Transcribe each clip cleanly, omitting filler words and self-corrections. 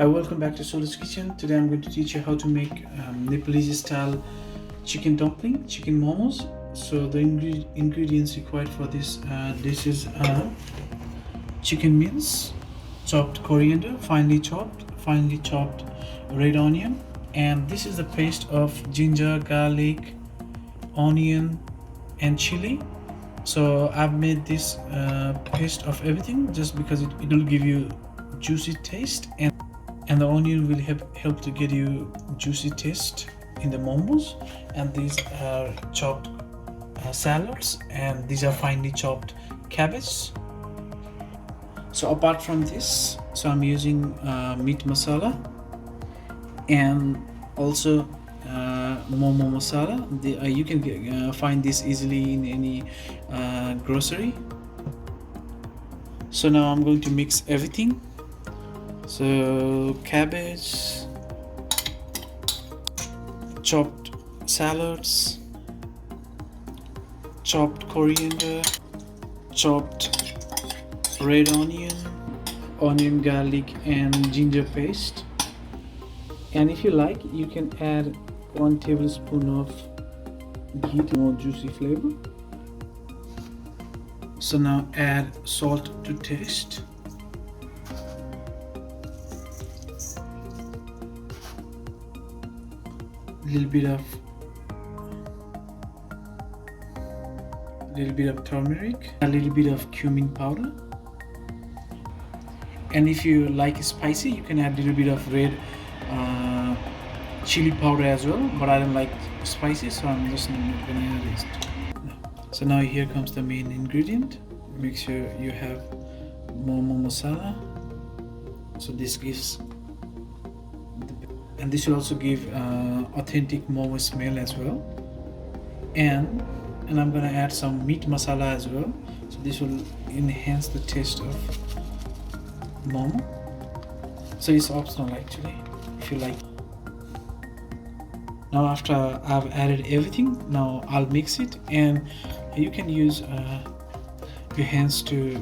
Hi, welcome back to Shallots Kitchen. Today I'm going to teach you how to make Nepalese style chicken dumpling, chicken momos. So the ingredients required for this dish is chicken mince, chopped coriander, finely chopped red onion, and this is the paste of ginger, garlic, onion, and chili. So I've made this paste of everything just because it will give you juicy taste, and the onion will help to get you juicy taste in the momos. And these are chopped shallots, and these are finely chopped cabbage. So apart from this, so I'm using meat masala and also momo masala. You can find this easily in any grocery. So now I'm going to mix everything. So cabbage, chopped shallots, chopped coriander, chopped red onion, garlic, and ginger paste. And if you like, you can add 1 tablespoon of ghee to more juicy flavor. So now add salt to taste. Little bit of turmeric, a little bit of cumin powder, and if you like spicy, you can add a little bit of red chili powder as well, but I don't like spicy, so I'm just not gonna add it. So now here comes the main ingredient. Make sure you have momo masala. So this gives, and this will also give authentic momo smell as well. And I'm gonna add some meat masala as well. So this will enhance the taste of momo. So it's optional actually, if you like. Now after I've added everything, now I'll mix it, and you can use your hands to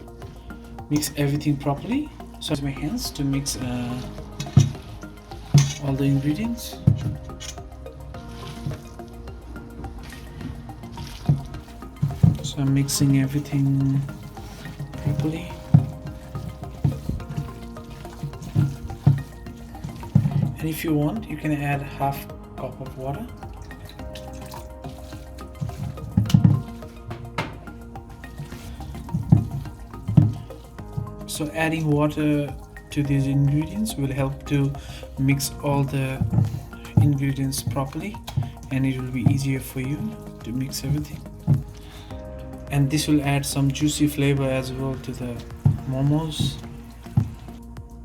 mix everything properly. So use my hands to mix all the ingredients. So I'm mixing everything properly. And if you want, you can add half cup of water. So adding water to these ingredients will help to mix all the ingredients properly, and it will be easier for you to mix everything. And this will add some juicy flavor as well to the momos.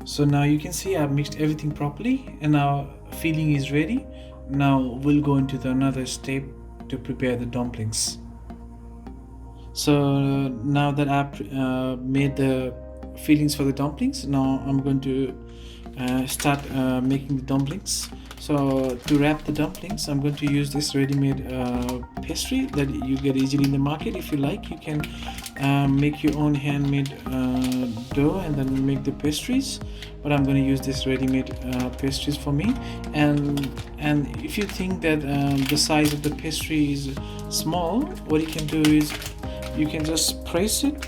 So now you can see I've mixed everything properly, and now filling is ready. Now we'll go into another step to prepare the dumplings. So now that I've made the fillings for the dumplings, now I'm going to start making the dumplings. So to wrap the dumplings, I'm going to use this ready-made pastry that you get easily in the market. If you like, you can make your own handmade dough and then make the pastries, but I'm going to use this ready-made pastries for me. And if you think that the size of the pastry is small, what you can do is you can just press it.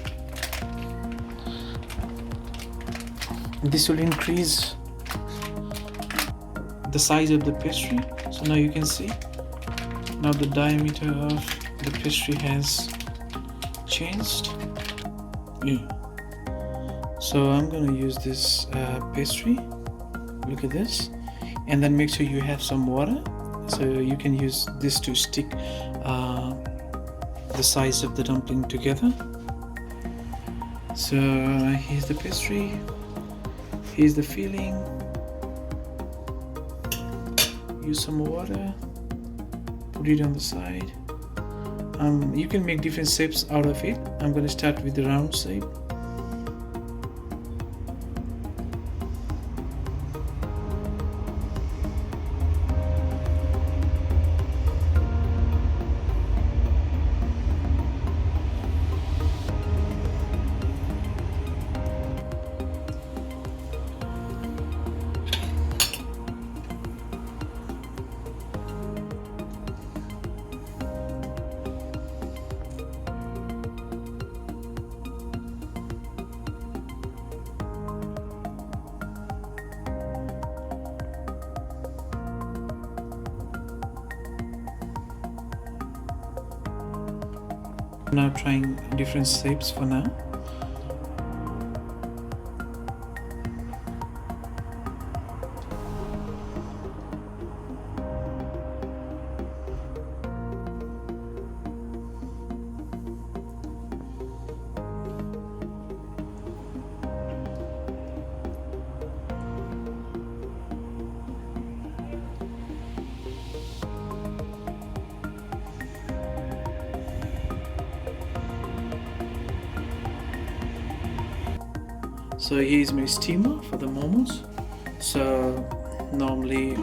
This will increase the size of the pastry. So now you can see, now the diameter of the pastry has changed. Yeah. So I'm gonna use this pastry. Look at this, and then make sure you have some water, so you can use this to stick the size of the dumpling together. So here's the pastry, here's the filling. Use some water, put it on the side. You can make different shapes out of it. I'm going to start with the round shape. Now trying different shapes for now. So here is my steamer for the momos. So normally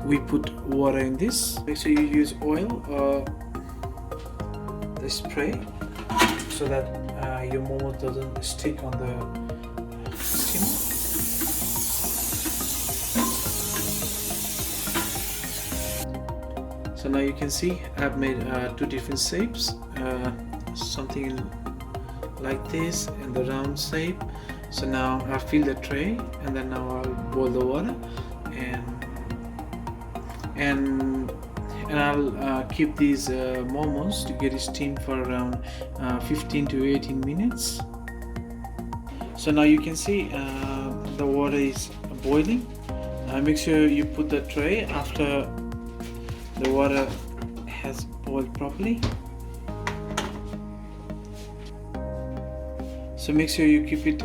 we put water in this. Make sure you use oil or the spray so that your momo doesn't stick on the steamer. So now you can see I've made two different shapes, something like this and the round shape. So now I fill the tray and then now I'll boil the water and I'll keep these momos to get steamed for around 15 to 18 minutes. So now you can see the water is boiling. Make sure you put the tray after the water has boiled properly. So make sure you keep it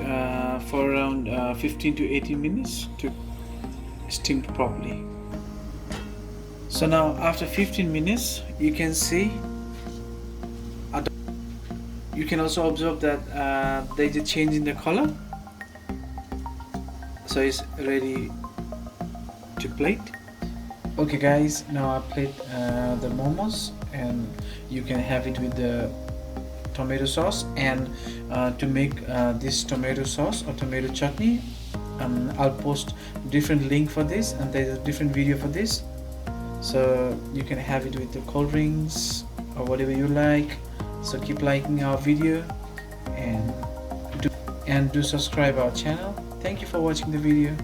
for around 15 to 18 minutes to steam properly. So now after 15 minutes you can see, you can also observe that there is a change in the color. So it's ready to plate. Okay guys, now I plate the momos and you can have it with the tomato sauce. And to make this tomato sauce or tomato chutney, I'll post different link for this, and there's a different video for this, so you can have it with the cold drinks or whatever you like. So keep liking our video and do subscribe our channel. Thank you for watching the video.